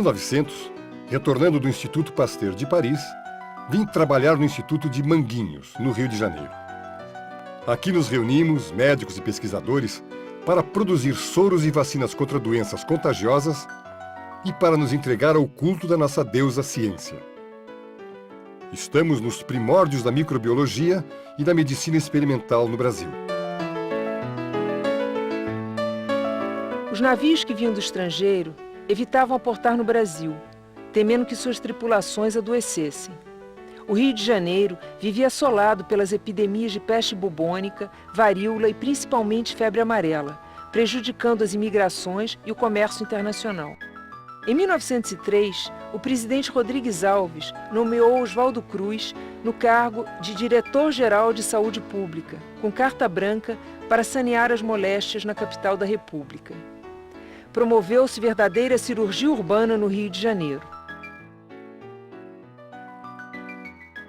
1900, retornando do Instituto Pasteur de Paris, vim trabalhar no Instituto de Manguinhos, no Rio de Janeiro. Aqui nos reunimos, médicos e pesquisadores, para produzir soros e vacinas contra doenças contagiosas e para nos entregar ao culto da nossa deusa ciência. Estamos nos primórdios da microbiologia e da medicina experimental no Brasil. Os navios que vinham do estrangeiro evitavam aportar no Brasil, temendo que suas tripulações adoecessem. O Rio de Janeiro vivia assolado pelas epidemias de peste bubônica, varíola e principalmente febre amarela, prejudicando as imigrações e o comércio internacional. Em 1903, o presidente Rodrigues Alves nomeou Oswaldo Cruz no cargo de Diretor-Geral de Saúde Pública, com carta branca para sanear as moléstias na capital da República. Promoveu-se verdadeira cirurgia urbana no Rio de Janeiro.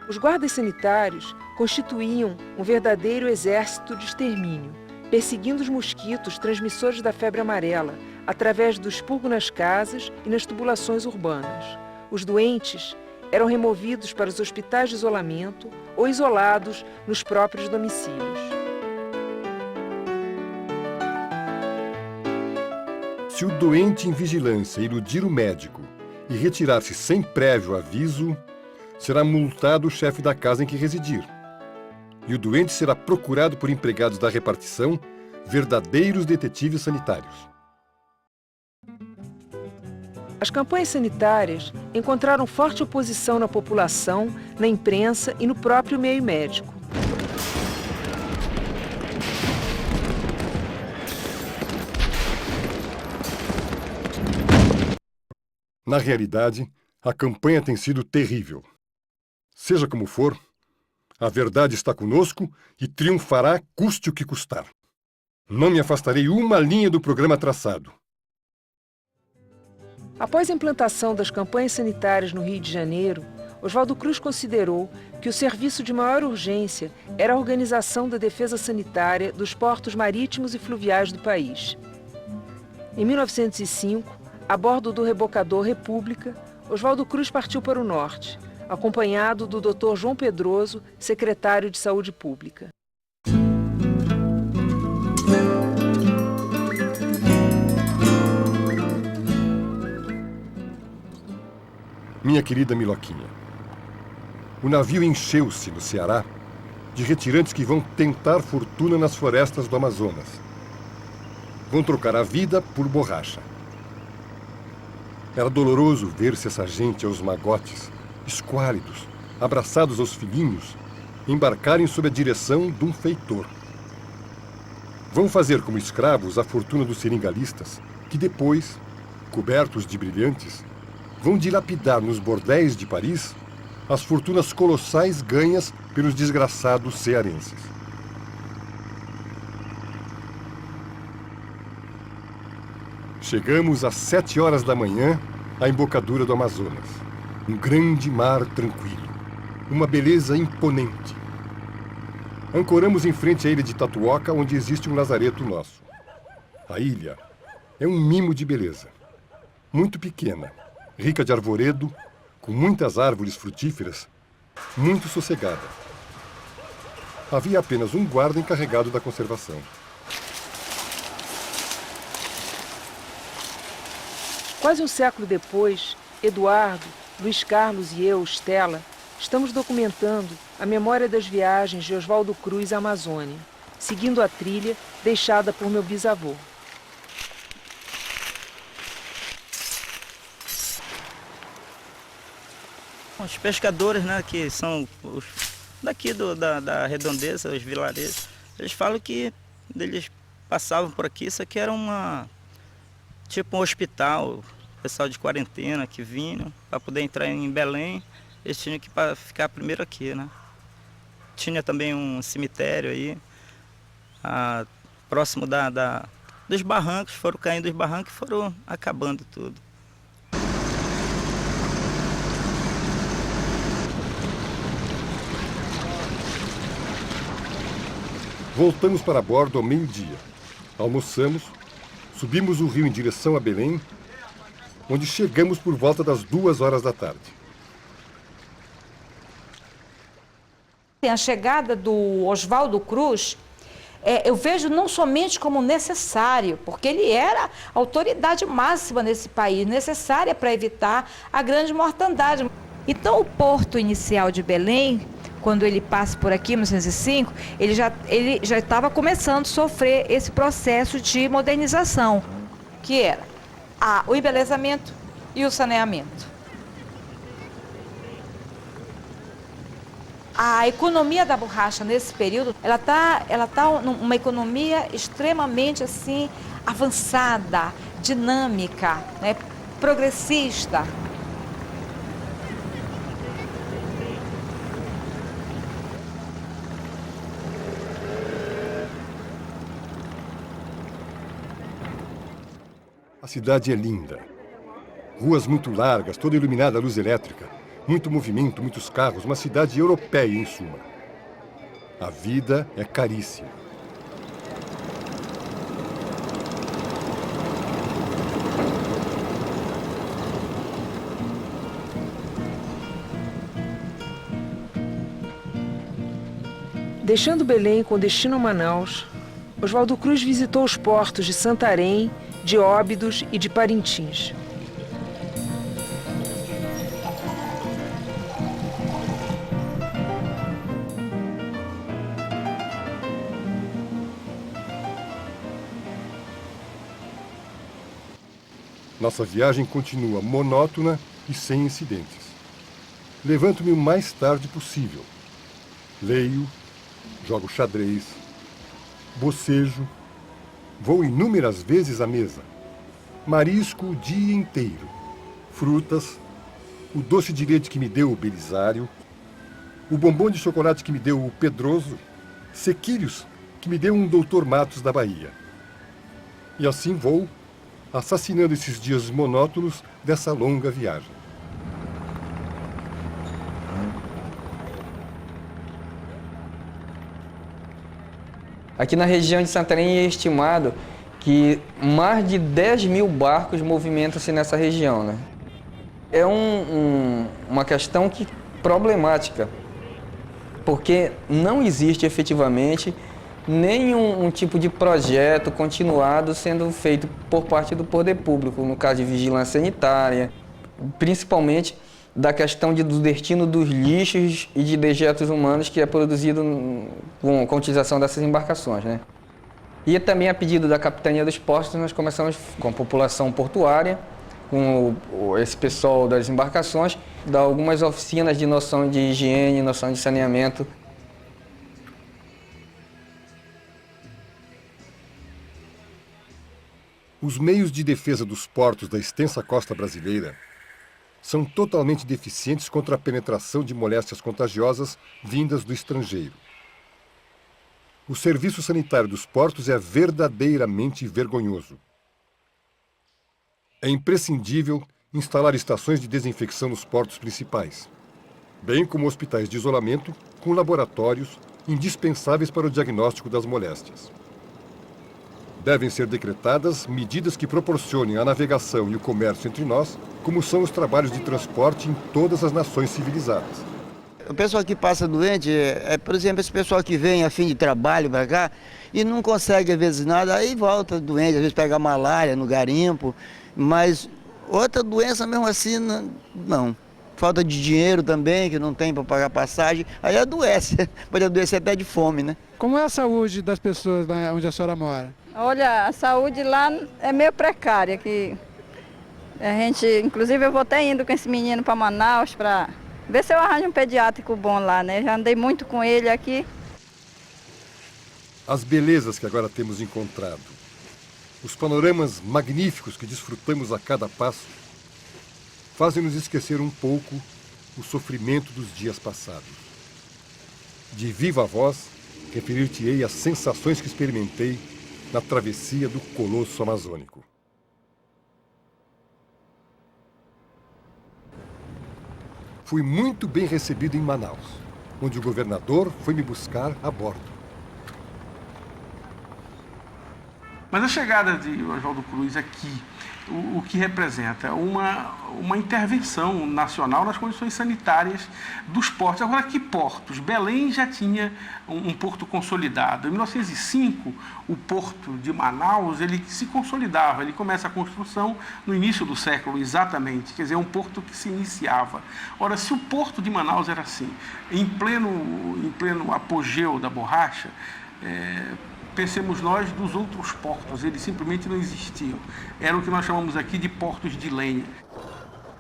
Os guardas sanitários constituíam um verdadeiro exército de extermínio, perseguindo os mosquitos transmissores da febre amarela, através do expurgo nas casas e nas tubulações urbanas. Os doentes eram removidos para os hospitais de isolamento ou isolados nos próprios domicílios. Se o doente em vigilância iludir o médico e retirar-se sem prévio aviso, será multado o chefe da casa em que residir. E o doente será procurado por empregados da repartição, verdadeiros detetives sanitários. As campanhas sanitárias encontraram forte oposição na população, na imprensa e no próprio meio médico. Na realidade, a campanha tem sido terrível. Seja como for, a verdade está conosco e triunfará custe o que custar. Não me afastarei uma linha do programa traçado. Após a implantação das campanhas sanitárias no Rio de Janeiro, Oswaldo Cruz considerou que o serviço de maior urgência era a organização da defesa sanitária dos portos marítimos e fluviais do país. Em 1905, a bordo do rebocador República, Oswaldo Cruz partiu para o norte, acompanhado do Dr. João Pedroso, secretário de Saúde Pública. Minha querida Miloquinha, o navio encheu-se no Ceará de retirantes que vão tentar fortuna nas florestas do Amazonas. Vão trocar a vida por borracha. Era doloroso ver-se essa gente aos magotes, esquálidos, abraçados aos filhinhos, embarcarem sob a direção de um feitor. Vão fazer como escravos a fortuna dos seringalistas, que depois, cobertos de brilhantes, vão dilapidar nos bordéis de Paris as fortunas colossais ganhas pelos desgraçados cearenses. Chegamos às 7 horas da manhã à embocadura do Amazonas. Um grande mar tranquilo, uma beleza imponente. Ancoramos em frente à ilha de Tatuoca, onde existe um lazareto nosso. A ilha é um mimo de beleza. Muito pequena, rica de arvoredo, com muitas árvores frutíferas, muito sossegada. Havia apenas um guarda encarregado da conservação. Quase um século depois, Eduardo, Luiz Carlos e eu, Stella, estamos documentando a memória das viagens de Oswaldo Cruz à Amazônia, seguindo a trilha deixada por meu bisavô. Os pescadores, né, que são os daqui da redondeza, os vilarejos, eles falam que eles passavam por aqui, isso aqui era tipo um hospital, pessoal de quarentena que vinham para poder entrar em Belém, eles tinham que ficar primeiro aqui, né? Tinha também um cemitério aí, próximo dos barrancos, foram caindo os barrancos e foram acabando tudo. Voltamos para bordo ao meio-dia. Almoçamos, subimos o rio em direção a Belém onde chegamos por volta das 2 horas da tarde. A chegada do Oswaldo Cruz, eu vejo não somente como necessário, porque ele era a autoridade máxima nesse país, necessária para evitar a grande mortandade. Então, o porto inicial de Belém, quando ele passa por aqui, em 1905, ele já estava começando a sofrer esse processo de modernização, que era o embelezamento e o saneamento. A economia da borracha nesse período, ela tá numa economia extremamente assim avançada, dinâmica, né, progressista. A cidade é linda. Ruas muito largas, toda iluminada à luz elétrica. Muito movimento, muitos carros, uma cidade europeia, em suma. A vida é caríssima. Deixando Belém com destino a Manaus, Oswaldo Cruz visitou os portos de Santarém, de Óbidos e de Parintins. Nossa viagem continua monótona e sem incidentes. Levanto-me o mais tarde possível. Leio, jogo xadrez, bocejo, vou inúmeras vezes à mesa. Marisco o dia inteiro. Frutas, o doce de leite que me deu o Belisário, o bombom de chocolate que me deu o Pedroso, sequilhos que me deu um Dr. Matos da Bahia. E assim vou, assassinando esses dias monótonos dessa longa viagem. Aqui na região de Santarém é estimado que mais de 10 mil barcos movimentam-se nessa região, né? É uma questão problemática, porque não existe efetivamente nenhum tipo de projeto continuado sendo feito por parte do poder público, no caso de vigilância sanitária, principalmente da questão do destino dos lixos e de dejetos humanos que é produzido com a utilização dessas embarcações, né? E também a pedido da Capitania dos Portos, nós começamos com a população portuária, com esse pessoal das embarcações, dar algumas oficinas de noção de higiene, noção de saneamento. Os meios de defesa dos portos da extensa costa brasileira são totalmente deficientes contra a penetração de moléstias contagiosas vindas do estrangeiro. O serviço sanitário dos portos é verdadeiramente vergonhoso. É imprescindível instalar estações de desinfecção nos portos principais, bem como hospitais de isolamento com laboratórios indispensáveis para o diagnóstico das moléstias. Devem ser decretadas medidas que proporcionem a navegação e o comércio entre nós, como são os trabalhos de transporte em todas as nações civilizadas. O pessoal que passa doente, por exemplo, esse pessoal que vem a fim de trabalho para cá e não consegue às vezes nada, aí volta doente, às vezes pega malária no garimpo, mas outra doença mesmo assim, não. Falta de dinheiro também, que não tem para pagar passagem, aí adoece, pode adoecer até de fome, né? Como é a saúde das pessoas onde a senhora mora? Olha, a saúde lá é meio precária, que a gente, inclusive eu vou até indo com esse menino para Manaus para ver se eu arranjo um pediátrico bom lá, né? Já andei muito com ele aqui. As belezas que agora temos encontrado, os panoramas magníficos que desfrutamos a cada passo, fazem-nos esquecer um pouco o sofrimento dos dias passados. De viva voz, referir-te-ei às sensações que experimentei na travessia do colosso amazônico. Fui muito bem recebido em Manaus, onde o governador foi me buscar a bordo. Mas a chegada de Oswaldo Cruz aqui, o que representa uma intervenção nacional nas condições sanitárias dos portos. Agora, que portos? Belém já tinha um porto consolidado. Em 1905, o porto de Manaus ele se consolidava, ele começa a construção no início do século, exatamente, quer dizer, é um porto que se iniciava. Ora, se o porto de Manaus era assim, em pleno apogeu da borracha, pensemos nós dos outros portos, eles simplesmente não existiam. Era o que nós chamamos aqui de portos de lenha.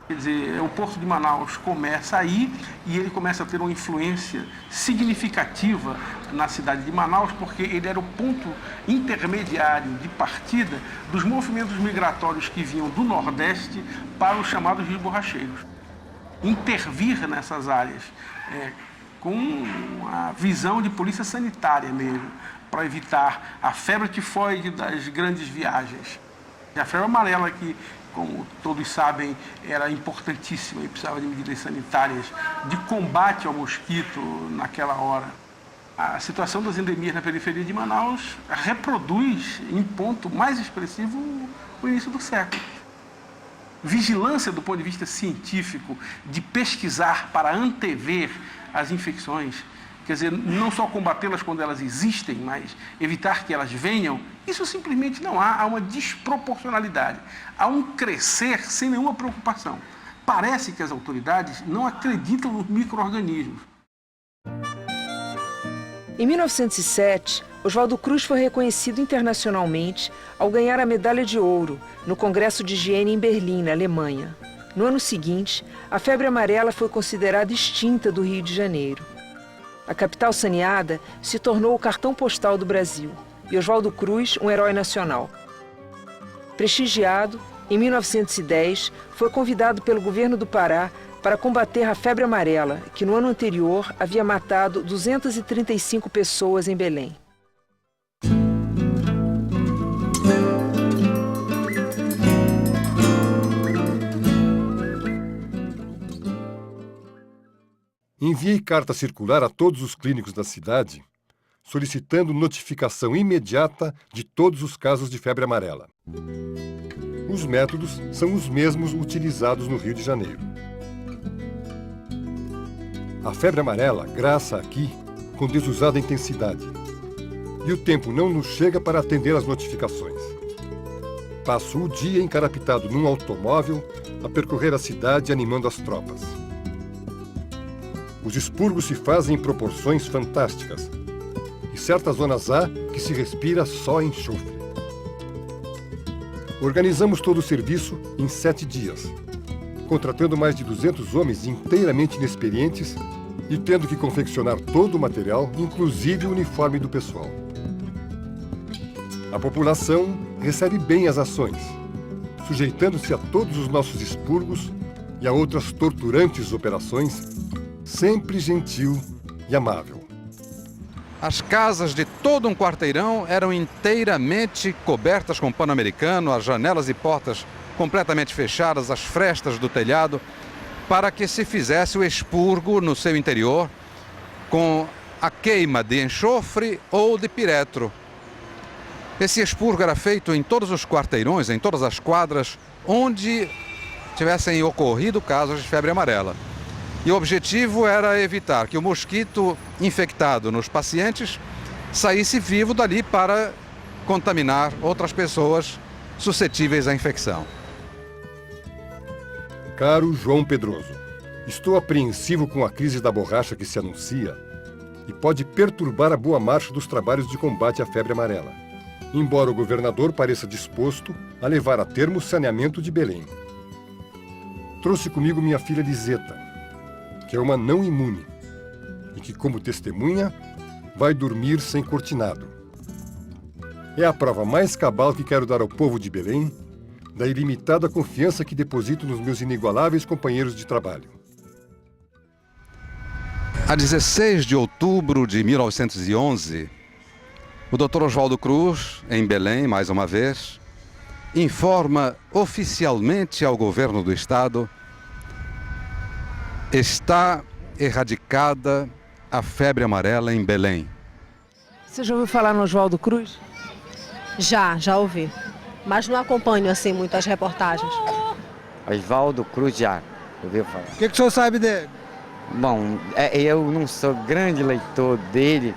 Quer dizer, o porto de Manaus começa aí e ele começa a ter uma influência significativa na cidade de Manaus, porque ele era o ponto intermediário de partida dos movimentos migratórios que vinham do Nordeste para os chamados rios borracheiros. Intervir nessas áreas com a visão de polícia sanitária mesmo, para evitar a febre tifoide das grandes viagens. E a febre amarela, que, como todos sabem, era importantíssima e precisava de medidas sanitárias de combate ao mosquito naquela hora. A situação das endemias na periferia de Manaus reproduz, em ponto mais expressivo, o início do século. Vigilância do ponto de vista científico, de pesquisar para antever as infecções, quer dizer, não só combatê-las quando elas existem, mas evitar que elas venham, isso simplesmente não há uma desproporcionalidade. Há um crescer sem nenhuma preocupação. Parece que as autoridades não acreditam nos micro-organismos. Em 1907, Oswaldo Cruz foi reconhecido internacionalmente ao ganhar a medalha de ouro no Congresso de Higiene em Berlim, na Alemanha. No ano seguinte, a febre amarela foi considerada extinta do Rio de Janeiro. A capital saneada se tornou o cartão postal do Brasil e Oswaldo Cruz um herói nacional. Prestigiado, em 1910, foi convidado pelo governo do Pará para combater a febre amarela, que no ano anterior havia matado 235 pessoas em Belém. Enviei carta circular a todos os clínicos da cidade, solicitando notificação imediata de todos os casos de febre amarela. Os métodos são os mesmos utilizados no Rio de Janeiro. A febre amarela graça aqui com desusada intensidade, e o tempo não nos chega para atender às notificações. Passo o dia encarapitado num automóvel a percorrer a cidade animando as tropas. Os expurgos se fazem em proporções fantásticas. E certas zonas há que se respira só enxofre. Organizamos todo o serviço em 7 dias, contratando mais de 200 homens inteiramente inexperientes e tendo que confeccionar todo o material, inclusive o uniforme do pessoal. A população recebe bem as ações, sujeitando-se a todos os nossos expurgos e a outras torturantes operações, sempre gentil e amável. As casas de todo um quarteirão eram inteiramente cobertas com pano americano, as janelas e portas completamente fechadas, as frestas do telhado, para que se fizesse o expurgo no seu interior com a queima de enxofre ou de piretro. Esse expurgo era feito em todos os quarteirões, em todas as quadras, onde tivessem ocorrido casos de febre amarela. E o objetivo era evitar que o mosquito infectado nos pacientes saísse vivo dali para contaminar outras pessoas suscetíveis à infecção. Caro João Pedroso, estou apreensivo com a crise da borracha que se anuncia e pode perturbar a boa marcha dos trabalhos de combate à febre amarela, embora o governador pareça disposto a levar a termo o saneamento de Belém. Trouxe comigo minha filha Liseta, que é uma não imune, e que, como testemunha, vai dormir sem cortinado. É a prova mais cabal que quero dar ao povo de Belém da ilimitada confiança que deposito nos meus inigualáveis companheiros de trabalho. A 16 de outubro de 1911, o Dr. Oswaldo Cruz, em Belém, mais uma vez, informa oficialmente ao governo do estado: está erradicada a febre amarela em Belém. Você já ouviu falar no Oswaldo Cruz? Já ouvi. Mas não acompanho assim muito as reportagens. Oswaldo Cruz já ouviu falar. O que o senhor sabe dele? Bom, eu não sou grande leitor dele,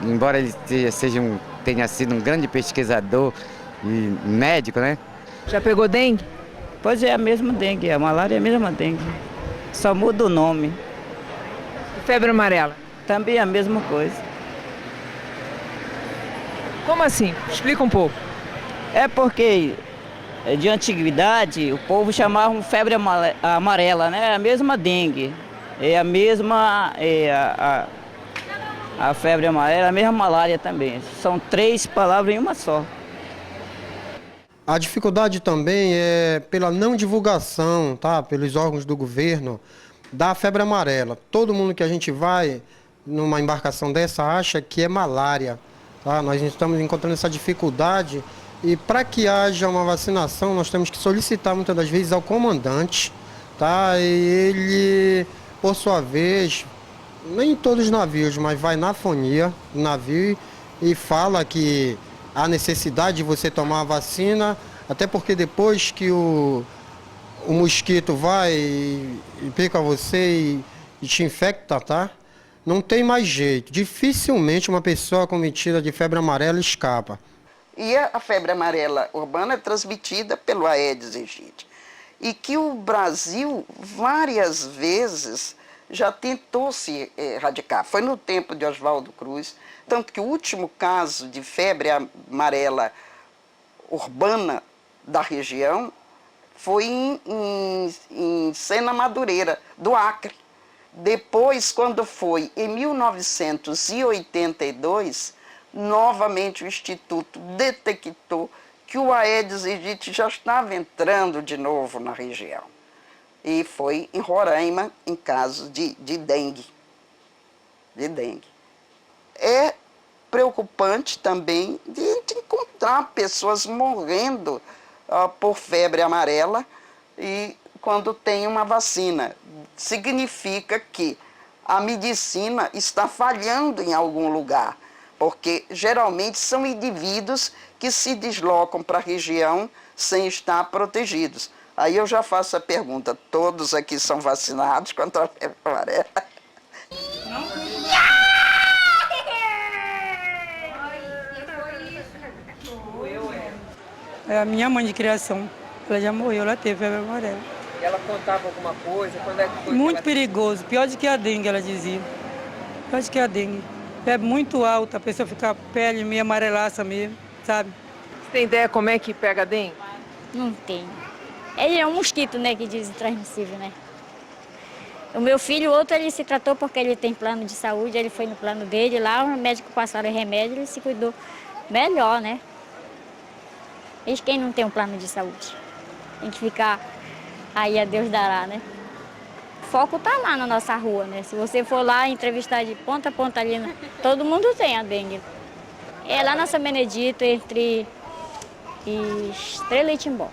embora ele tenha sido um grande pesquisador e médico, né? Já pegou dengue? Pois é, a mesma dengue, a malária é a mesma dengue. Só muda o nome. E febre amarela? Também é a mesma coisa. Como assim? Explica um pouco. É porque de antiguidade o povo chamava febre amarela, né? É a mesma dengue. É a mesma. A febre amarela, a mesma malária também. São 3 palavras em uma só. A dificuldade também é pela não divulgação, tá? Pelos órgãos do governo, da febre amarela. Todo mundo que a gente vai numa embarcação dessa acha que é malária, tá? Nós estamos encontrando essa dificuldade e para que haja uma vacinação nós temos que solicitar muitas das vezes ao comandante, tá? E ele, por sua vez, nem em todos os navios, mas vai na fonia do navio e fala que há necessidade de você tomar a vacina, até porque depois que o mosquito vai e pica você e te infecta, tá? Não tem mais jeito. Dificilmente uma pessoa cometida de febre amarela escapa. E a febre amarela urbana é transmitida pelo Aedes aegypti. E que o Brasil, várias vezes, já tentou se erradicar. Foi no tempo de Oswaldo Cruz, tanto que o último caso de febre amarela urbana da região foi em Sena Madureira, do Acre. Depois, quando foi em 1982, novamente o Instituto detectou que o Aedes aegypti já estava entrando de novo na região. E foi em Roraima, em caso de dengue. É preocupante também de encontrar pessoas morrendo por febre amarela e quando tem uma vacina. Significa que a medicina está falhando em algum lugar, porque geralmente são indivíduos que se deslocam para a região sem estar protegidos. Aí eu já faço a pergunta, todos aqui são vacinados contra a febre amarela? É a minha mãe de criação. Ela já morreu, ela teve febre amarela. E ela contava alguma coisa? Quando é que foi? Muito perigoso, pior do que a dengue, ela dizia. Pior do que a dengue. Febre muito alta, a pessoa fica a pele meio amarelaça mesmo, sabe? Você tem ideia como é que pega a dengue? Não tenho. Ele é um mosquito, né, que diz transmissível, né? O meu filho, outro, ele se tratou porque ele tem plano de saúde, ele foi no plano dele, lá o médico passaram remédio, ele se cuidou melhor, né? Eis quem não tem um plano de saúde. Tem que ficar aí a Deus dará, né? O foco tá lá na nossa rua, né? Se você for lá entrevistar de ponta a ponta ali, todo mundo tem a dengue. É lá na São Benedito, entre Estrela e Timbó.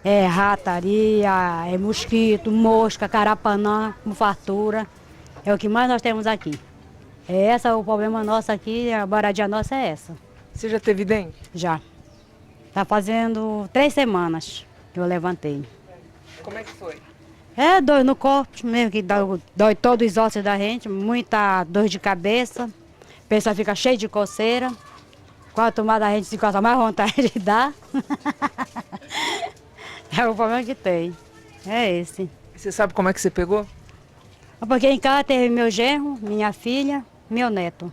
É rataria, é mosquito, mosca, carapanã, com fartura. É o que mais nós temos aqui. O problema nosso aqui, a baradia nossa é essa. Você já teve dengue? Já. Tá fazendo 3 semanas que eu levantei. Como é que foi? É dor no corpo mesmo, que dói todos os ossos da gente, muita dor de cabeça, a pessoa fica cheia de coceira. Quanto mais a gente se gosta, mais vontade de dar. É o problema que tem. É esse. E você sabe como é que você pegou? Porque em casa teve meu genro, minha filha, meu neto.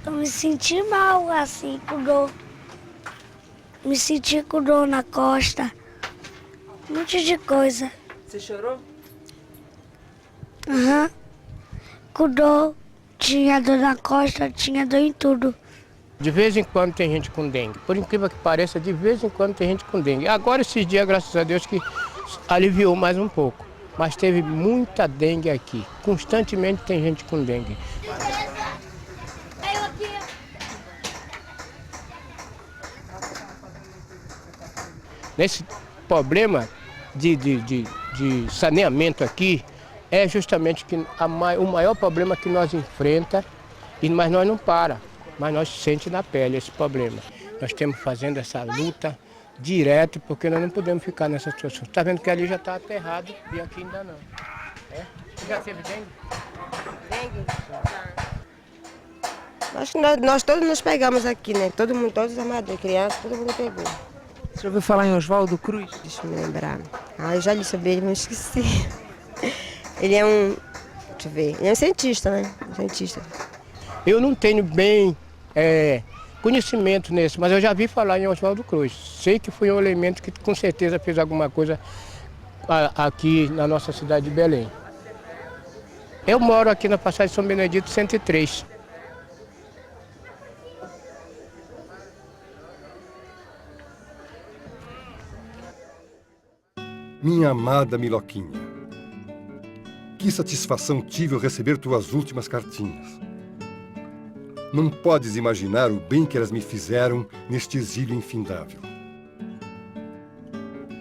Eu me senti mal, assim, com dor. Me senti com dor na costa. Um monte de coisa. Você chorou? Aham. Com dor. Tinha dor na costa, tinha dor em tudo. De vez em quando tem gente com dengue. Por incrível que pareça, de vez em quando tem gente com dengue. Agora, esses dias, graças a Deus, que aliviou mais um pouco. Mas teve muita dengue aqui. Constantemente tem gente com dengue. Nesse problema de saneamento aqui, é justamente que o maior problema que nós enfrentamos Mas nós não para, mas nós sentimos na pele esse problema. Nós estamos fazendo essa luta direto, porque nós não podemos ficar nessa situação. Está vendo que ali já está aterrado e aqui ainda não. É? Você já teve dengue? Dengue? Nós todos nos pegamos aqui, né? Todo mundo, todos os armadores, crianças, todo mundo pegou. Você já ouviu falar em Oswaldo Cruz? Deixa eu me lembrar. Eu já li sobre ele, mas esqueci. Ele é um... Deixa eu ver. Ele é um cientista, né? Um cientista. Eu não tenho bem conhecimento nesse, mas eu já vi falar em Oswaldo Cruz. Sei que foi um elemento que com certeza fez alguma coisa aqui na nossa cidade de Belém. Eu moro aqui na passagem São Benedito 103. Minha amada Miloquinha, que satisfação tive ao receber tuas últimas cartinhas. Não podes imaginar o bem que elas me fizeram neste exílio infindável.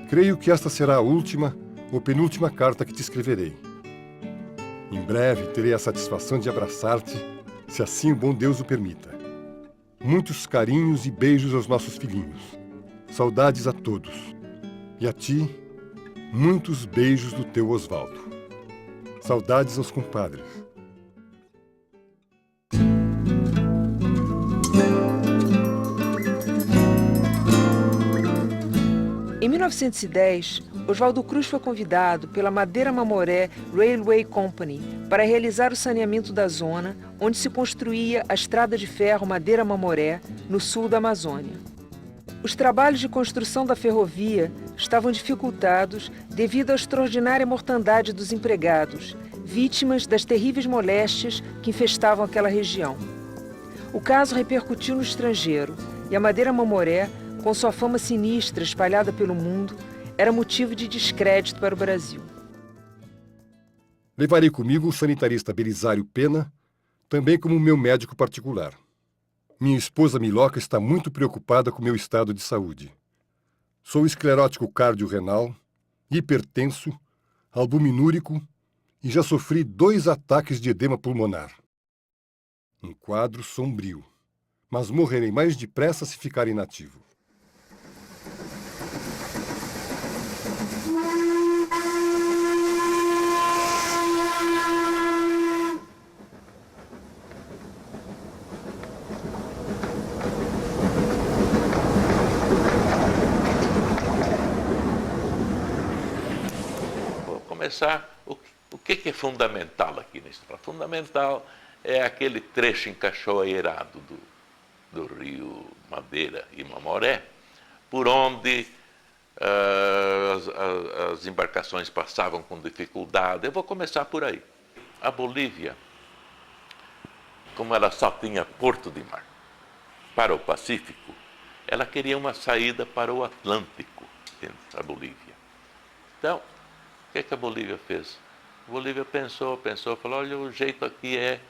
Creio que esta será a última ou penúltima carta que te escreverei. Em breve terei a satisfação de abraçar-te, se assim o bom Deus o permita. Muitos carinhos e beijos aos nossos filhinhos. Saudades a todos. E a ti, muitos beijos do teu Oswaldo. Saudades aos compadres. Em 1910, Oswaldo Cruz foi convidado pela Madeira Mamoré Railway Company para realizar o saneamento da zona onde se construía a estrada de ferro Madeira Mamoré, no sul da Amazônia. Os trabalhos de construção da ferrovia estavam dificultados devido à extraordinária mortandade dos empregados, vítimas das terríveis moléstias que infestavam aquela região. O caso repercutiu no estrangeiro e a Madeira Mamoré, com sua fama sinistra espalhada pelo mundo, era motivo de descrédito para o Brasil. Levarei comigo o sanitarista Belisário Pena, também como meu médico particular. Minha esposa Miloca está muito preocupada com meu estado de saúde. Sou esclerótico cardiorrenal, hipertenso, albuminúrico e já sofri 2 ataques de edema pulmonar. Um quadro sombrio, mas morrerei mais depressa se ficar inativo. O que é fundamental aqui na história? Fundamental é aquele trecho encachoeirado do rio Madeira e Mamoré, por onde as embarcações passavam com dificuldade. Eu vou começar por aí. A Bolívia, como ela só tinha porto de mar para o Pacífico, ela queria uma saída para o Atlântico, a Bolívia. Então, o que a Bolívia fez? A Bolívia pensou, falou, olha, o jeito aqui é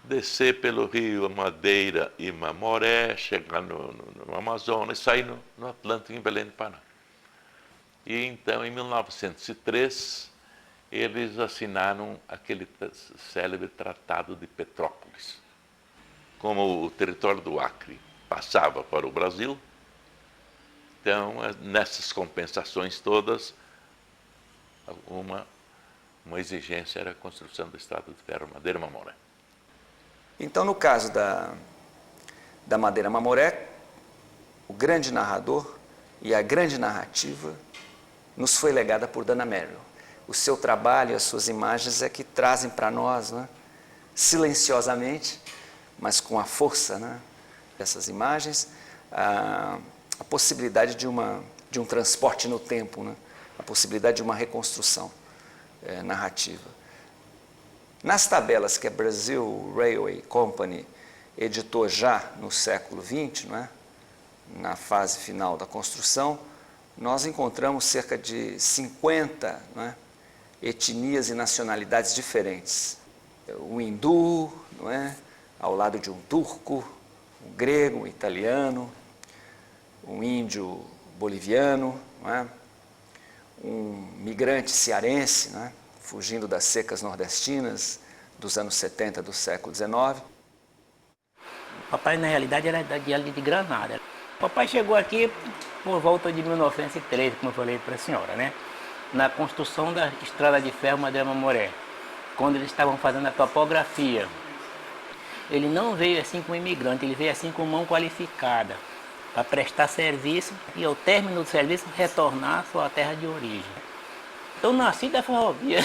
descer pelo rio Madeira e Mamoré, chegar no Amazonas e sair no Atlântico, em Belém do Pará. E então, em 1903, eles assinaram aquele célebre Tratado de Petrópolis. Como o território do Acre passava para o Brasil, então, nessas compensações todas, uma exigência era a construção da estrada de ferro Madeira Mamoré. Então, no caso da Madeira Mamoré, o grande narrador e a grande narrativa nos foi legada por Dana Merrill. O seu trabalho e as suas imagens é que trazem para nós, né, silenciosamente, mas com a força, né, dessas imagens, a possibilidade de um transporte no tempo, né, a possibilidade de uma reconstrução narrativa. Nas tabelas que a Brazil Railway Company editou já no século XX, não é? Na fase final da construção, nós encontramos cerca de 50, não é? Etnias e nacionalidades diferentes. O hindu, não é? Ao lado de um turco, um grego, um italiano, um índio boliviano, não é? Um migrante cearense, né, fugindo das secas nordestinas, dos anos 70 do século XIX. Papai, na realidade, era ali de Granada. Papai chegou aqui por volta de 1913, como eu falei para a senhora, né? Na construção da estrada de ferro Madeira-Mamoré, quando eles estavam fazendo a topografia. Ele não veio assim como imigrante, ele veio assim com mão qualificada, para prestar serviço e, ao término do serviço, retornar à sua terra de origem. Então, nasci da ferrovia.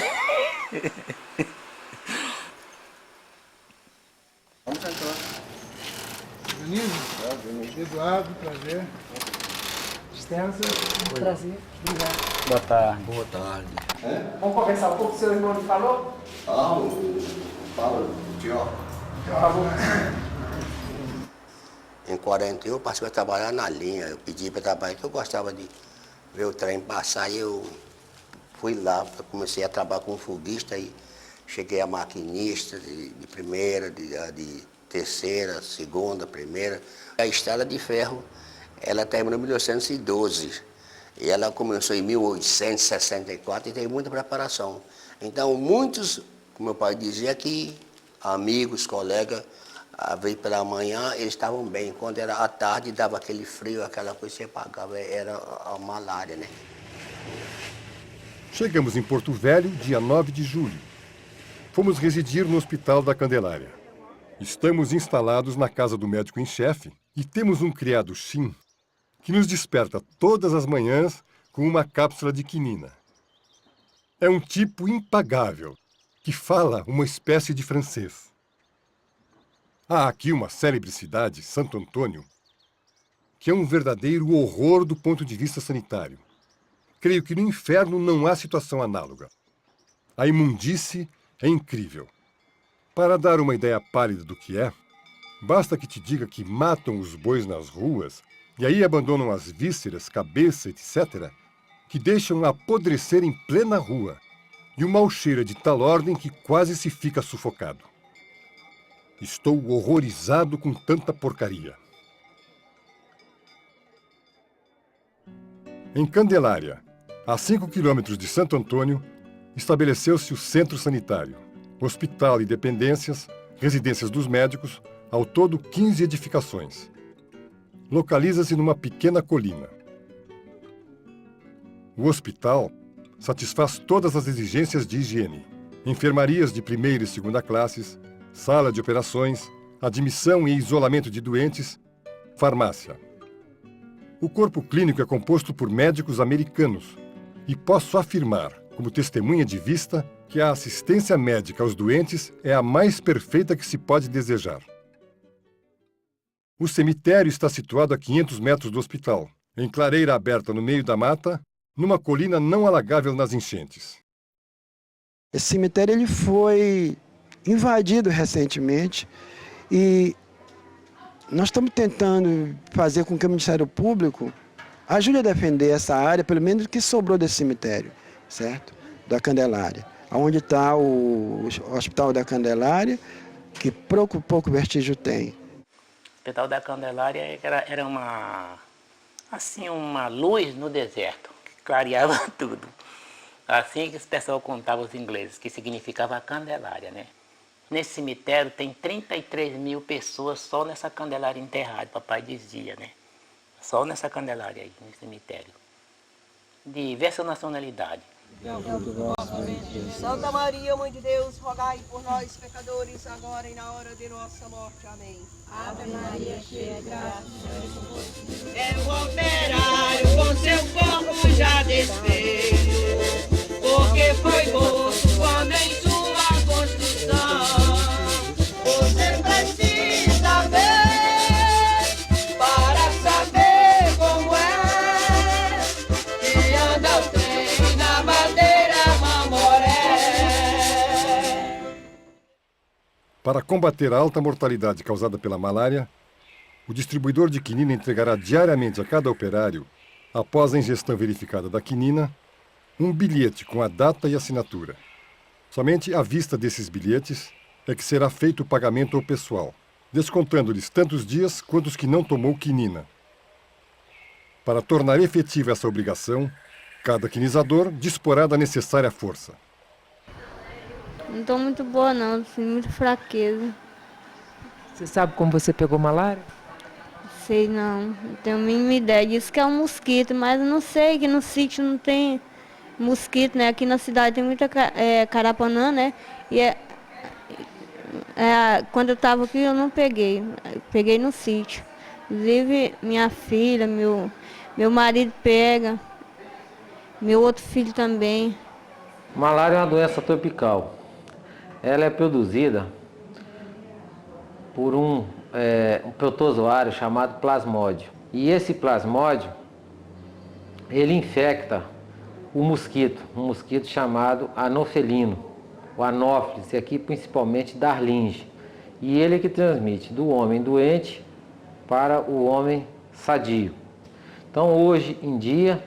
Vamos cantar. Danilo? Eduardo, prazer. Extensa, prazer. Obrigado. Boa tarde. Boa tarde. Vamos conversar um pouco com o seu irmão que falou? Fala, tio. Por favor. Em 41 eu passei a trabalhar na linha. Eu pedi para trabalhar, porque eu gostava de ver o trem passar e eu fui lá, comecei a trabalhar como foguista e cheguei a maquinista de primeira, de terceira, segunda, primeira. A estrada de ferro, ela terminou em 1912 e ela começou em 1864 e teve muita preparação. Então muitos, como meu pai dizia, que amigos, colegas, veio pela manhã, eles estavam bem. Quando era à tarde, dava aquele frio, aquela coisa que você pagava, era a malária, né? Chegamos em Porto Velho, dia 9 de julho. Fomos residir no Hospital da Candelária. Estamos instalados na casa do médico em chefe e temos um criado Shin que nos desperta todas as manhãs com uma cápsula de quinina. É um tipo impagável, que fala uma espécie de francês. Há aqui uma célebre cidade, Santo Antônio, que é um verdadeiro horror do ponto de vista sanitário. Creio que no inferno não há situação análoga. A imundície é incrível. Para dar uma ideia pálida do que é, basta que te diga que matam os bois nas ruas e aí abandonam as vísceras, cabeça, etc., que deixam apodrecer em plena rua, e o mau cheiro é de tal ordem que quase se fica sufocado. Estou horrorizado com tanta porcaria. Em Candelária, a 5 quilômetros de Santo Antônio, estabeleceu-se o centro sanitário, hospital e dependências, residências dos médicos, ao todo 15 edificações. Localiza-se numa pequena colina. O hospital satisfaz todas as exigências de higiene. Enfermarias de primeira e segunda classes, sala de operações, admissão e isolamento de doentes, farmácia. O corpo clínico é composto por médicos americanos e posso afirmar, como testemunha de vista, que a assistência médica aos doentes é a mais perfeita que se pode desejar. O cemitério está situado a 500 metros do hospital, em clareira aberta no meio da mata, numa colina não alagável nas enchentes. Esse cemitério ele foi invadido recentemente e nós estamos tentando fazer com que o Ministério Público ajude a defender essa área, pelo menos o que sobrou desse cemitério, certo? Da Candelária, onde está o Hospital da Candelária, que pouco vestígio tem. O Hospital da Candelária era uma luz no deserto, que clareava tudo. Assim que o pessoal contava os ingleses, que significava a Candelária, né? Nesse cemitério tem 33 mil pessoas só nessa Candelária enterrada, papai dizia, né? Só nessa Candelária aí, nesse cemitério. De diversa nacionalidade. Santa Maria, Mãe de Deus, rogai por nós, pecadores, agora e na hora de nossa morte. Amém. Ave Maria, cheia de graça, é o operário com seu corpo já desfeito, porque foi morto quando em sua construção. Você precisa ver para saber como é que anda o trem na Madeira Mamoré. Para combater a alta mortalidade causada pela malária, o distribuidor de quinina entregará diariamente a cada operário, após a ingestão verificada da quinina, um bilhete com a data e assinatura. Somente à vista desses bilhetes é que será feito o pagamento ao pessoal, descontando-lhes tantos dias quanto os que não tomou quinina. Para tornar efetiva essa obrigação, cada quinizador disporá da necessária força. Não estou muito boa não, sinto muita fraqueza. Você sabe como você pegou malária? Sei não tenho a mínima ideia. Diz que é um mosquito, mas eu não sei, que no sítio não tem mosquito, né? Aqui na cidade tem muita carapanã, né? E quando eu estava aqui eu não peguei, peguei no sítio. Inclusive minha filha, meu marido pega, meu outro filho também. Malária é uma doença tropical. Ela é produzida por um protozoário chamado plasmódio. E esse plasmódio, ele infecta o mosquito, um mosquito chamado anofelino, o anófeles, e aqui principalmente Darlinge. E ele é que transmite do homem doente para o homem sadio. Então, hoje em dia,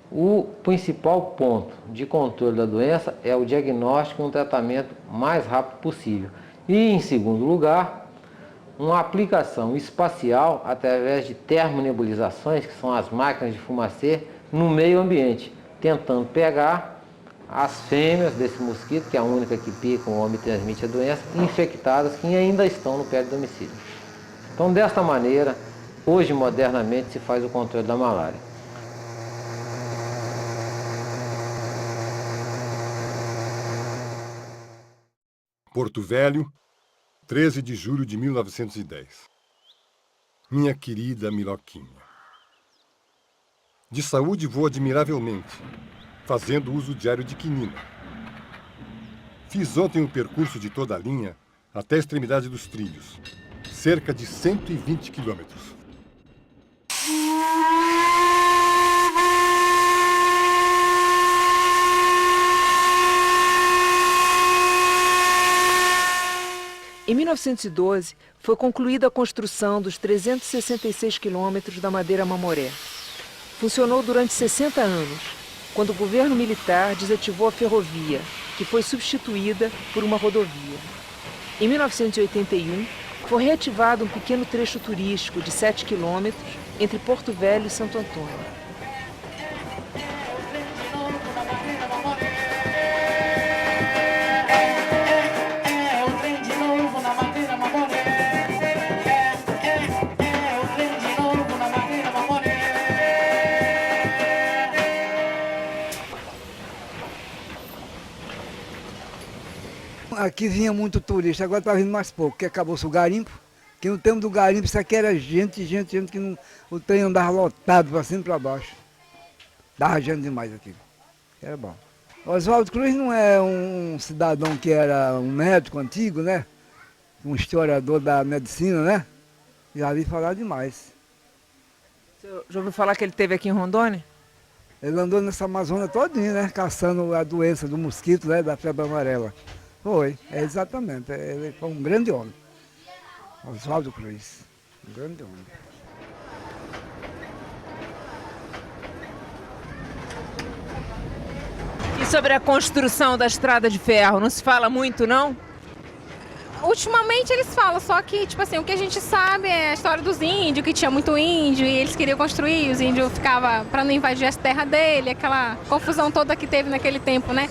o principal ponto de controle da doença é o diagnóstico e um tratamento mais rápido possível. E, em segundo lugar, uma aplicação espacial através de termonebulizações, que são as máquinas de fumacê, no meio ambiente, tentando pegar as fêmeas desse mosquito, que é a única que pica o homem e transmite a doença, infectadas que ainda estão no pé do domicílio. Então, desta maneira, hoje modernamente se faz o controle da malária. Porto Velho, 13 de julho de 1910. Minha querida Miloquinha. De saúde vou admiravelmente, fazendo uso diário de quinina. Fiz ontem o percurso de toda a linha até a extremidade dos trilhos, cerca de 120 quilômetros. Em 1912, foi concluída a construção dos 366 quilômetros da Madeira Mamoré. Funcionou durante 60 anos, quando o governo militar desativou a ferrovia, que foi substituída por uma rodovia. Em 1981, foi reativado um pequeno trecho turístico de 7 quilômetros entre Porto Velho e Santo Antônio. Aqui vinha muito turista, agora está vindo mais pouco, porque acabou-se o garimpo. Que no tempo do garimpo isso aqui era gente que não, o trem andava lotado para cima e para baixo. Dava gente demais aqui. Era bom. Oswaldo Cruz não é um cidadão que era um médico antigo, né? Um historiador da medicina, né? Já vi falar demais. Você já ouviu falar que ele esteve aqui em Rondônia? Ele andou nessa Amazônia todinha, né? Caçando a doença do mosquito, né? Da febre amarela. Foi, exatamente. Ele foi um grande homem. Oswaldo Cruz. Um grande homem. E sobre a construção da estrada de ferro, não se fala muito, não? Ultimamente eles falam, só que, tipo assim, o que a gente sabe é a história dos índios, que tinha muito índio e eles queriam construir, os índios ficavam para não invadir as terras dele, aquela confusão toda que teve naquele tempo, né?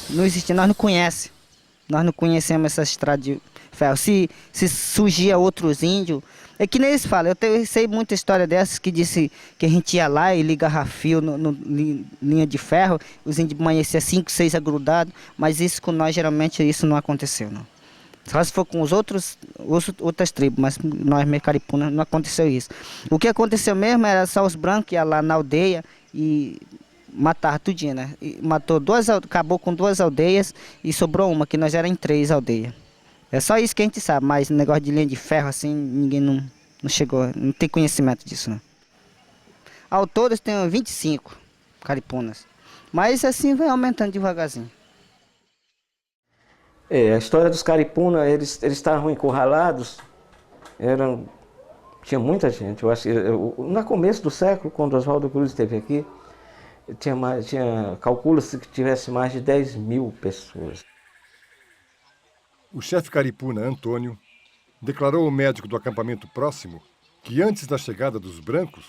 Não existe, nós não conhecemos essa estrada de ferro. Se surgia outros índios, é que nem eles falam, eu sei muita história dessas que disse que a gente ia lá e ligava fio no linha de ferro, os índios amanheciam 5, 6 agrudados, mas isso com nós geralmente isso não aconteceu, não. Só se for com outras tribos, mas nós, Mecaripuna, não aconteceu isso. O que aconteceu mesmo era só os brancos que iam lá na aldeia e mataram tudinho, né? E acabou com 2 aldeias e sobrou uma, que nós era em 3 aldeias. É só isso que a gente sabe, mas negócio de linha de ferro assim, ninguém não chegou, não tem conhecimento disso, não. Ao todo tem 25 caripunas, mas assim vai aumentando devagarzinho. A história dos caripunas, eles estavam encurralados, tinha muita gente. Eu acho que no começo do século, quando Oswaldo Cruz esteve aqui, calcula-se que tivesse mais de 10 mil pessoas. O chefe caripuna Antônio declarou o médico do acampamento próximo que antes da chegada dos brancos,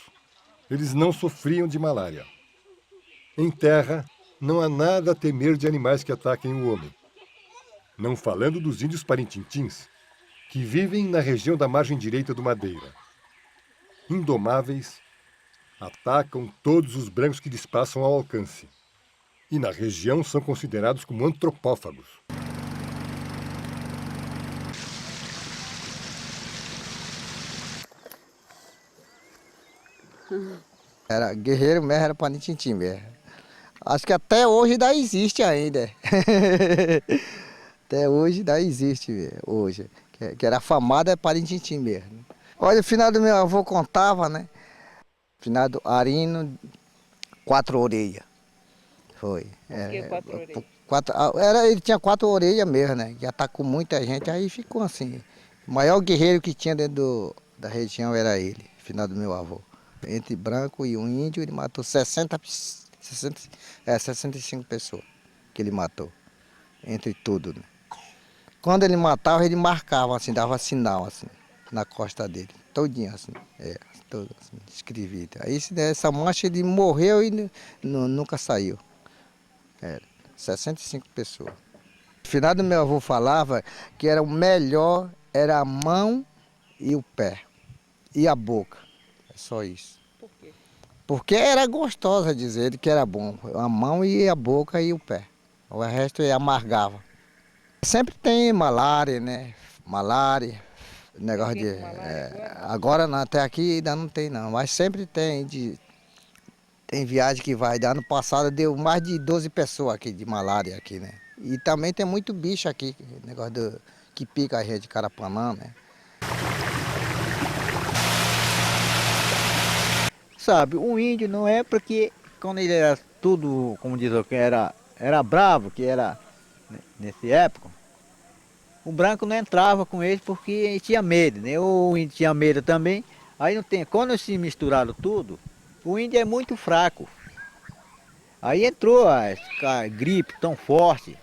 eles não sofriam de malária. Em terra, não há nada a temer de animais que ataquem o homem. Não falando dos índios parintintins, que vivem na região da margem direita do Madeira. Indomáveis, atacam todos os brancos que lhes passam ao alcance. E na região são considerados como antropófagos. Era guerreiro mesmo, era Parintintins mesmo. Acho que até hoje ainda existe ainda. Até hoje ainda existe mesmo, hoje. Que era afamado é Parintintins mesmo. Olha, o finado meu avô contava, né? Finado Arino, 4 orelhas. Foi. Por que 4 orelhas? Ele tinha 4 orelhas mesmo, né? Que atacou muita gente, aí ficou assim. O maior guerreiro que tinha dentro da região era ele, finado meu avô. Entre branco e um índio, ele matou 65 pessoas que ele matou, entre tudo, né? Quando ele matava, ele marcava assim, dava sinal assim, na costa dele, todinho assim, todo assim, escrevido. Aí essa mancha ele morreu e nunca saiu. 65 pessoas. O finado meu avô falava que era o melhor, era a mão e o pé, e a boca. Só isso. Por quê? Porque era gostosa dizer que era bom. A mão e a boca e o pé. O resto amargava. Sempre tem malária, né? Malária, negócio de... agora não, até aqui ainda não tem não, mas sempre tem. Tem viagem que vai. Ano passado deu mais de 12 pessoas aqui de malária aqui, né? E também tem muito bicho aqui, negócio que pica a gente, carapanã, né? Sabe, o índio não é porque quando ele era tudo, como diz alguém, era bravo, que era nessa época, o branco não entrava com ele porque tinha medo, né? O índio tinha medo também. Aí não tem, quando se misturaram tudo, o índio é muito fraco. Aí entrou a gripe tão forte,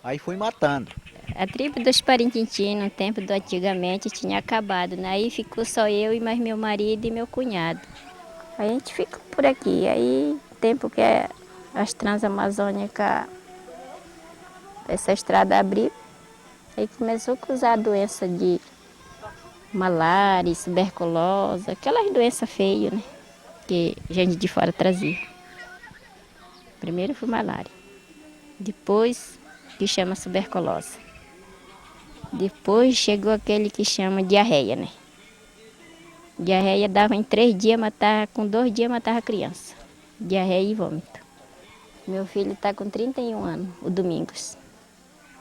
aí foi matando. A tribo dos Parintintins, no tempo do antigamente, tinha acabado, né? Aí ficou só eu e mais meu marido e meu cunhado. Aí a gente ficou por aqui. Aí, tempo que as transamazônicas, essa estrada abriu, aí começou a causar a doença de malária, tuberculose, aquelas doenças feias, né? Que gente de fora trazia. Primeiro foi malária, depois que chama tuberculose. Depois chegou aquele que chama diarreia, né? Diarreia dava em 3 dias, com 2 dias matava a criança. Diarreia e vômito. Meu filho está com 31 anos, o Domingos.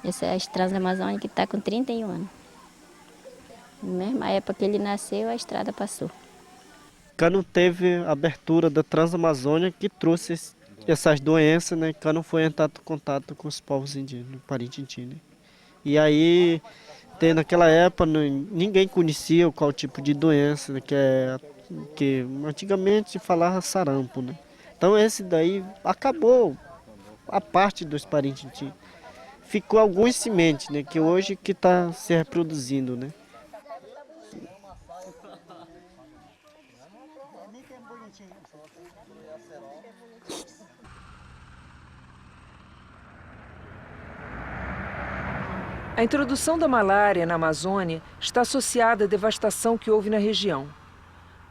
Essa é a Transamazônica que está com 31 anos. Na mesma época que ele nasceu, a estrada passou. Quando teve a abertura da Transamazônica que trouxe essas doenças, né? Quando foi entrar em contato com os povos indígenas, Parintintins, né? E aí, naquela época, ninguém conhecia qual tipo de doença, né, que antigamente falava sarampo, né? Então esse daí acabou a parte dos Parintintins. Ficou algumas sementes, né, que hoje que está se reproduzindo, né? A introdução da malária na Amazônia está associada à devastação que houve na região.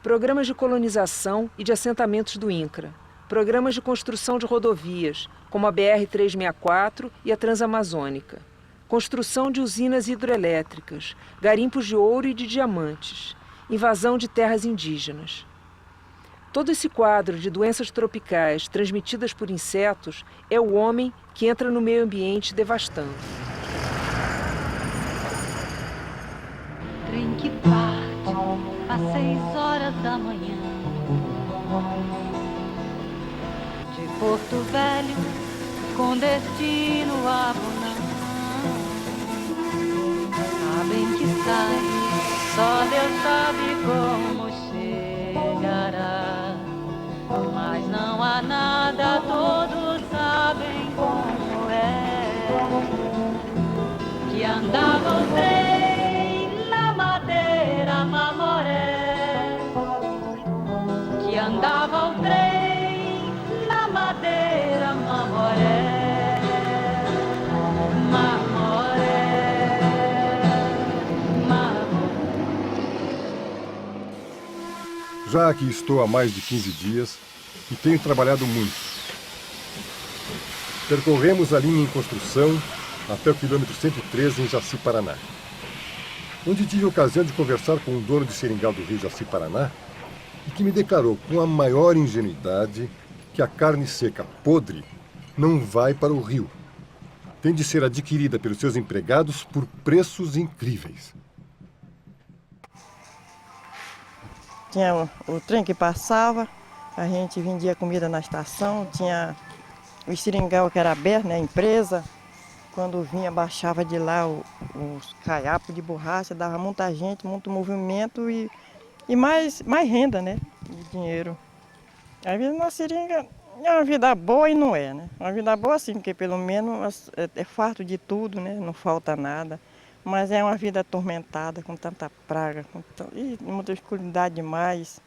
Programas de colonização e de assentamentos do INCRA, programas de construção de rodovias, como a BR-364 e a Transamazônica, construção de usinas hidrelétricas, garimpos de ouro e de diamantes, invasão de terras indígenas. Todo esse quadro de doenças tropicais transmitidas por insetos é o homem que entra no meio ambiente devastando. Trem que parte às 6 horas da manhã, de Porto Velho com destino a Bonã. Sabem que sai, só Deus sabe como chegará, mas não há nada, todos sabem como é, que andava o trem Já aqui estou há mais de 15 dias e tenho trabalhado muito. Percorremos a linha em construção até o quilômetro 113 em Jaci-Paraná, onde tive a ocasião de conversar com o dono de seringal do rio Jaci-Paraná e que me declarou com a maior ingenuidade que a carne seca podre não vai para o rio. Tem de ser adquirida pelos seus empregados por preços incríveis. Tinha o trem que passava, a gente vendia comida na estação, tinha o seringal que era aberto, né, a empresa. Quando vinha, baixava de lá os caiapos de borracha, dava muita gente, muito movimento e mais renda, né, de dinheiro. A vida na seringa é uma vida boa e não é, né? Uma vida boa sim, porque pelo menos é farto de tudo, né? Não falta nada. Mas é uma vida atormentada, com tanta praga, e muita escuridão demais.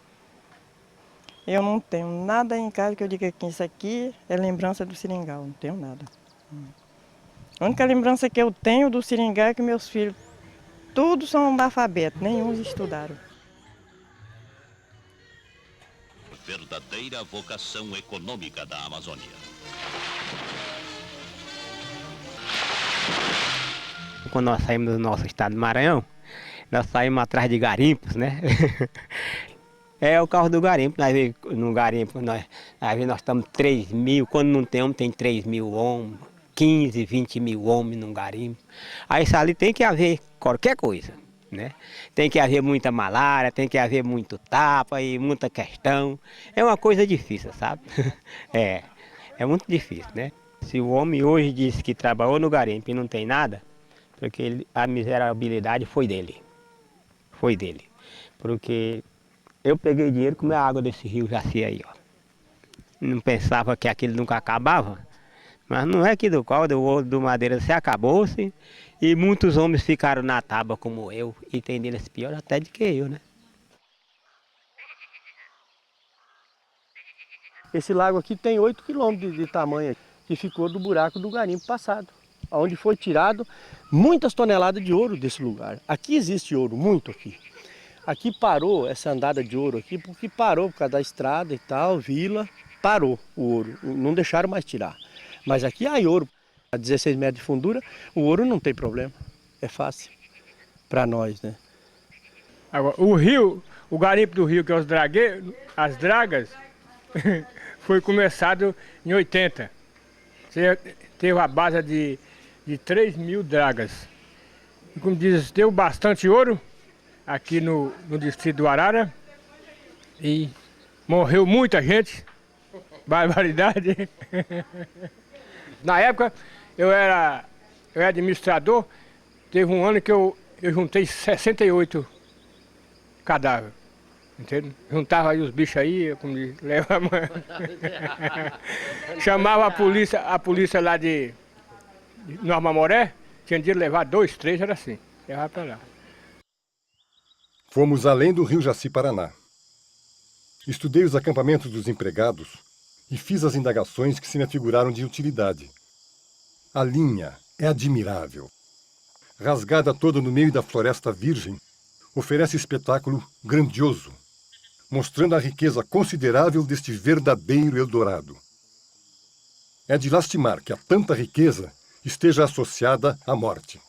Eu não tenho nada em casa que eu diga que isso aqui é lembrança do seringal, não tenho nada. A única lembrança que eu tenho do seringal é que meus filhos, todos são analfabetos, nenhum estudaram. Verdadeira vocação econômica da Amazônia. Quando nós saímos do nosso estado do Maranhão, nós saímos atrás de garimpos, né? É o carro do garimpo, no garimpo nós estamos 3 mil, quando não tem homem tem 3 mil homens, 15, 20 mil homens num garimpo. Aí ali tem que haver qualquer coisa, né? Tem que haver muita malária, tem que haver muito tapa e muita questão. É uma coisa difícil, sabe? É muito difícil, né? Se o homem hoje diz que trabalhou no garimpo e não tem nada, porque a miserabilidade foi dele. Foi dele. Porque eu peguei dinheiro com a água desse rio Jaci aí, ó. Não pensava que aquilo nunca acabava, mas não é que do qual do Madeira se acabou-se e muitos homens ficaram na tábua como eu e tem deles pior até do que eu, né? Esse lago aqui tem 8 quilômetros de tamanho, que ficou do buraco do garimpo passado, onde foi tirado muitas toneladas de ouro desse lugar. Aqui existe ouro, muito aqui. Aqui parou essa andada de ouro aqui, porque parou por causa da estrada e tal, vila, parou o ouro, não deixaram mais tirar. Mas aqui há ouro, a 16 metros de fundura, o ouro não tem problema, é fácil para nós, né? Agora, o rio, o garimpo do rio, que é as dragas, foi começado em 80. Teve a base de 3 mil dragas. E como diz, deu bastante ouro aqui no distrito do Arara. E morreu muita gente. Barbaridade. Na época, eu era administrador. Teve um ano que eu juntei 68 cadáveres. Entende? Juntava aí os bichos aí, como diz, levava. Chamava a polícia lá de Norma Moré, tinha de levar 2, 3, era assim, levava para lá. Fomos além do rio Jaci-Paraná. Estudei os acampamentos dos empregados e fiz as indagações que se me afiguraram de utilidade. A linha é admirável. Rasgada toda no meio da floresta virgem, oferece espetáculo grandioso, mostrando a riqueza considerável deste verdadeiro Eldorado. É de lastimar que a tanta riqueza esteja associada à morte.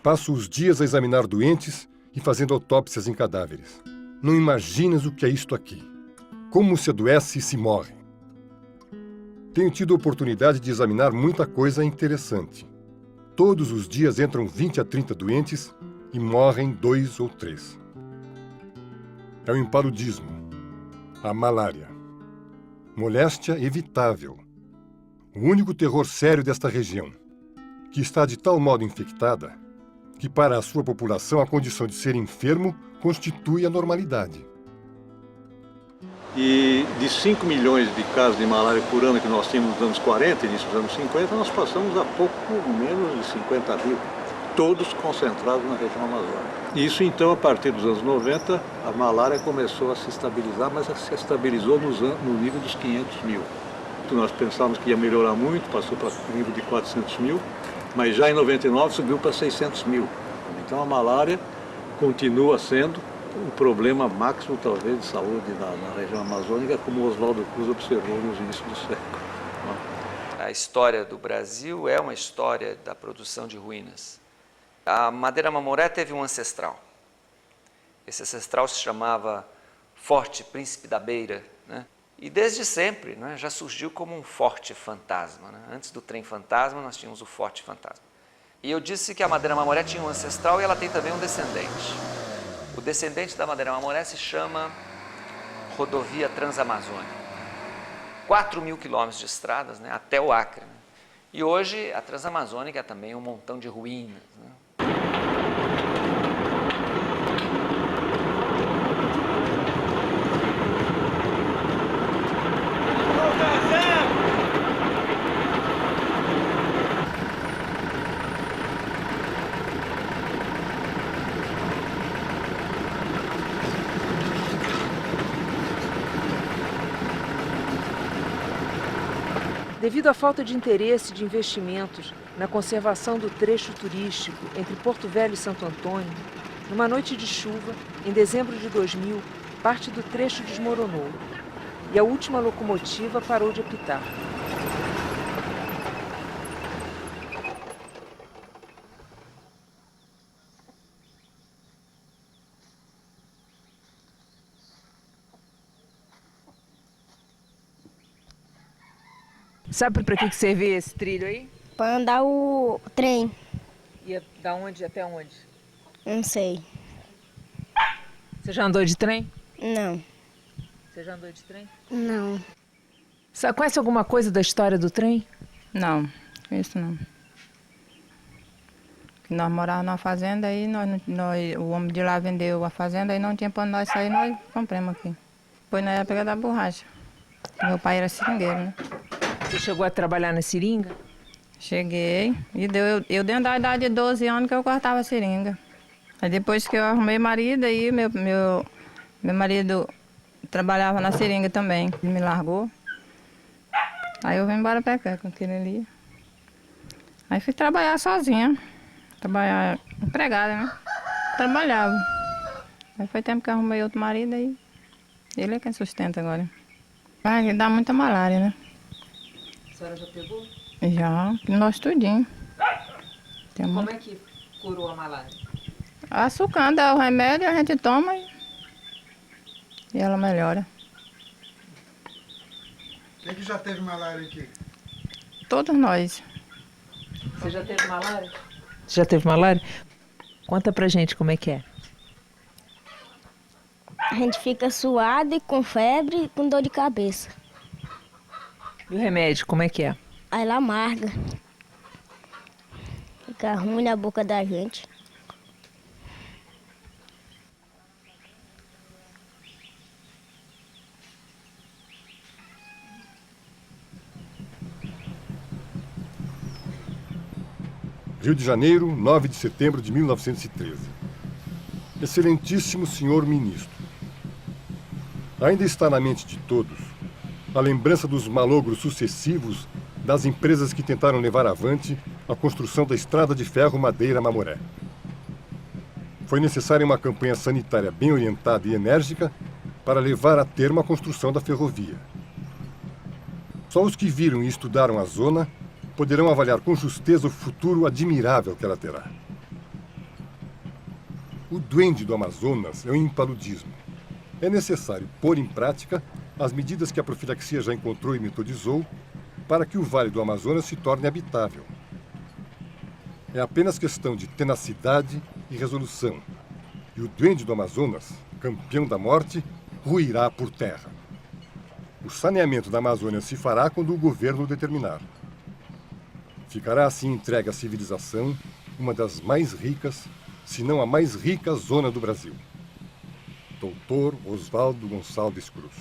Passo os dias a examinar doentes e fazendo autópsias em cadáveres. Não imaginas o que é isto aqui. Como se adoece e se morre. Tenho tido a oportunidade de examinar muita coisa interessante. Todos os dias entram 20 a 30 doentes e morrem 2 ou 3. É o impaludismo, a malária. Moléstia evitável. O único terror sério desta região. que está de tal modo infectada que para a sua população a condição de ser enfermo constitui a normalidade. E de 5 milhões de casos de malária por ano que nós tínhamos nos anos 40 e início dos anos 50, nós passamos a pouco menos de 50 mil, todos concentrados na região amazônica. Isso então, a partir dos anos 90, a malária começou a se estabilizar, mas se estabilizou no nível dos 500 mil. Então, nós pensávamos que ia melhorar muito, passou para o nível de 400 mil, mas já em 99 subiu para 600 mil. Então a malária continua sendo um problema máximo, talvez, de saúde na região amazônica, como o Oswaldo Cruz observou no início do século. A história do Brasil é uma história da produção de ruínas. A Madeira Mamoré teve um ancestral. Esse ancestral se chamava Forte Príncipe da Beira, né? E desde sempre, né, já surgiu como um forte fantasma, né? Antes do trem fantasma, nós tínhamos o forte fantasma. E eu disse que a Madeira Mamoré tinha um ancestral e ela tem também um descendente. O descendente da Madeira Mamoré se chama Rodovia Transamazônica. 4.000 quilômetros de estradas, né, até o Acre. Né? E hoje a Transamazônica é também um montão de ruínas. Né? Devido à falta de interesse de investimentos na conservação do trecho turístico entre Porto Velho e Santo Antônio, numa noite de chuva, em dezembro de 2000, parte do trecho desmoronou e a última locomotiva parou de apitar. Sabe para que servia esse trilho aí? Para andar o trem. Ia da onde até onde? Não sei. Você já andou de trem? Não. Você já andou de trem? Não. Você conhece alguma coisa da história do trem? Não, isso não. Nós morávamos numa fazenda e o homem de lá vendeu a fazenda e não tinha para nós sair, nós compramos aqui. Foi na época da borracha. Meu pai era seringueiro, né? Você chegou a trabalhar na seringa? Cheguei. E eu dentro da idade de 12 anos que eu cortava seringa. Aí depois que eu arrumei marido, aí meu marido trabalhava na seringa também. Ele me largou. Aí eu vim embora pra cá com aquele ali. Aí fui trabalhar sozinha. Trabalhar empregada, né? Trabalhava. Aí foi tempo que eu arrumei outro marido, aí ele é quem sustenta agora. Vai dá muita malária, né? A senhora já pegou? Já, nós tudinho. Como é que curou a malária? Açucando é o remédio, a gente toma e ela melhora. Quem que já teve malária aqui? Todos nós. Você já teve malária? Você já teve malária? Conta pra gente como é que é. A gente fica suado e com febre e com dor de cabeça. E o remédio, como é que é? Aí ela amarga. Fica ruim na boca da gente. Rio de Janeiro, 9 de setembro de 1913. Excelentíssimo senhor ministro, ainda está na mente de todos a lembrança dos malogros sucessivos das empresas que tentaram levar avante a construção da estrada de ferro Madeira Mamoré. Foi necessária uma campanha sanitária bem orientada e enérgica para levar a termo a construção da ferrovia. Só os que viram e estudaram a zona poderão avaliar com justeza o futuro admirável que ela terá. O duende do Amazonas é um impaludismo. É necessário pôr em prática as medidas que a profilaxia já encontrou e metodizou para que o Vale do Amazonas se torne habitável. É apenas questão de tenacidade e resolução. E o duende do Amazonas, campeão da morte, ruirá por terra. O saneamento da Amazônia se fará quando o governo determinar. Ficará assim entregue à civilização uma das mais ricas, se não a mais rica zona do Brasil. Doutor Oswaldo Gonçalves Cruz.